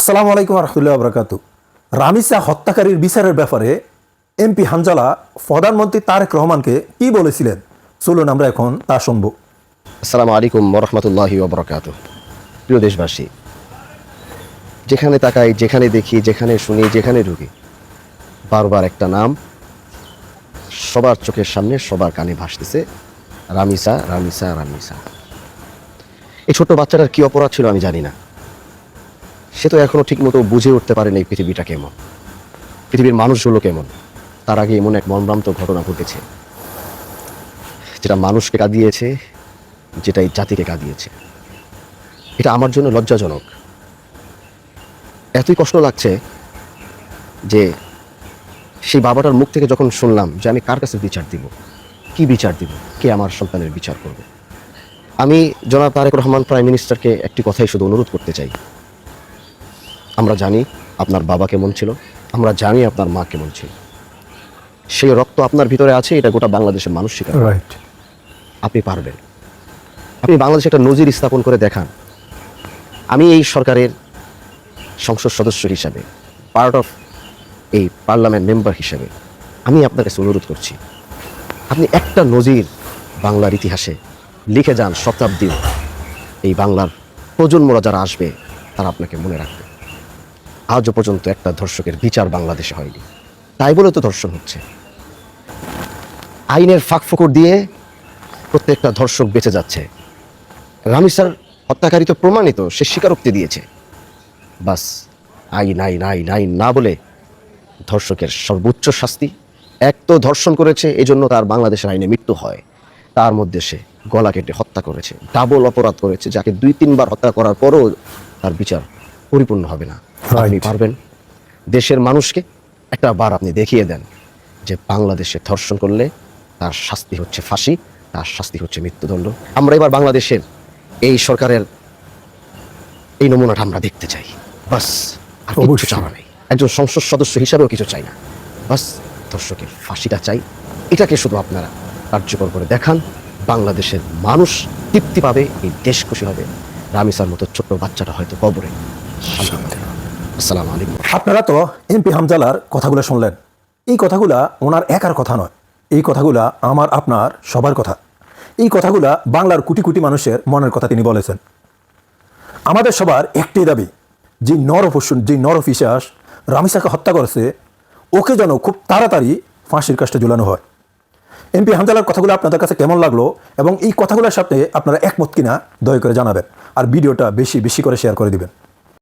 আসসালামু আলাইকুম রহমতুল্লাহ বরকাতু। রামিসা হত্যাকারীর বিচারের ব্যাপারে এমপি হানজালা প্রধানমন্ত্রী তারেক রহমানকে কি বলেছিলেন, চলুন আমরা এখন তা শুনব। আসসালামু আলাইকুম রহমতুল্লাহি ওবরাকাত। প্রিয় দেশবাসী, যেখানে তাকাই, যেখানে দেখি, যেখানে শুনি, যেখানে ঢুকি, বারবার একটা নাম সবার চোখের সামনে, সবার কানে ভাসতেছে, রামিসা রামিসা রামিসা। এই ছোট্ট বাচ্চাটার কি অপরাধ ছিল আমি জানি না। সে তো এখনো ঠিক মতো বুঝে উঠতে পারেনি এই পৃথিবীটা কেমন, পৃথিবীর মানুষগুলো কেমন। তার আগে এমন এক মর্মান্তিক ঘটনা ঘটেছে, যেটা মানুষকে কাঁদিয়েছে, যেটা এই জাতিকে কাঁদিয়েছে। এটা আমার জন্য লজ্জাজনক। এতই কষ্ট লাগছে যে সেই বাবাটার মুখ থেকে যখন শুনলাম যে আমি কার কাছে বিচার দিব, কি বিচার দিব, কে আমার সন্তানের বিচার করবে, আমি জনাব তারেক রহমান প্রাইম মিনিস্টারকে একটি কথাই শুধু অনুরোধ করতে চাই। আমরা জানি আপনার বাবা কেমন ছিল, আমরা জানি আপনার মা কেমন ছিল। সেই রক্ত আপনার ভিতরে আছে, এটা গোটা বাংলাদেশের মানুষ স্বীকার করে। আপনি পারবেন, আপনি বাংলাদেশে একটা নজির স্থাপন করে দেখান। আমি এই সরকারের সংসদ সদস্য হিসাবে, পার্ট অফ এই পার্লামেন্ট মেম্বার হিসেবে আমি আপনার কাছে অনুরোধ করছি, আপনি একটা নজির বাংলার ইতিহাসে লিখে যান। শতাব্দীও এই বাংলার প্রজন্মরা যারা আসবে তারা আপনাকে মনে রাখবে। আজও পর্যন্ত একটা ধর্ষকের বিচার বাংলাদেশে হয়নি, তাই বলে তো ধর্ষণ হচ্ছে। আইনের ফাঁকফোকর দিয়ে প্রত্যেকটা ধর্ষক বেঁচে যাচ্ছে। রামিসার হত্যাকারী তো প্রমাণিত, সে স্বীকারোক্তি দিয়েছে। বাস আইন আইন আইন আইন না বলে ধর্ষকের সর্বোচ্চ শাস্তি। এক তো ধর্ষণ করেছে, এই জন্য তার বাংলাদেশের আইনে মৃত্যু হয়, তার মধ্যে সে গলা কেটে হত্যা করেছে, ডাবল অপরাধ করেছে, যাকে 2-3 বার হত্যা করার পরও তার বিচার পরিপূর্ণ হবে না। আপনি পারবেন। দেশের মানুষকে একটা বার আপনি দেখিয়ে দেন যে বাংলাদেশে ধর্ষণ করলে তার শাস্তি হচ্ছে ফাঁসি, তার শাস্তি হচ্ছে মৃত্যুদণ্ড। আমরা এবার বাংলাদেশের এই সরকারের এই নমুনাটা আমরা দেখতে চাই। বাস, আর কিছু চাওয়া নেই। একজন সংসদ সদস্য হিসাবেও কিছু চাই না, বাস ধর্ষকের ফাঁসিটা চাই। এটাকে শুধু আপনারা কার্যকর করে দেখান, বাংলাদেশের মানুষ তৃপ্তি পাবে, এই দেশ খুশি হবে। রামিসার মতো ছোট্ট বাচ্চাটা হয়তো কবরে শান্তি পাবে। আসসালামু আলাইকুম। আপনারা তো এমপি হামজালার কথাগুলো শুনলেন। এই কথাগুলা ওনার একার কথা নয়, এই কথাগুলা আমার আপনার সবার কথা। এই কথাগুলা বাংলার কোটি কোটি মানুষের মনের কথা তিনি বলেছেন। আমাদের সবার একটাই দাবি, যে নর অফিসাস রামিসাকে হত্যা করেছে, ওকে যেন খুব তাড়াতাড়ি ফাঁসির কাজটা ঝুলানো হয়। এমপি হামজালার কথাগুলো আপনাদের কাছে কেমন লাগলো এবং এই কথাগুলোর সাথে আপনারা একমত কিনা দয়া করে জানাবেন, আর ভিডিওটা বেশি বেশি করে শেয়ার করে দিবেন।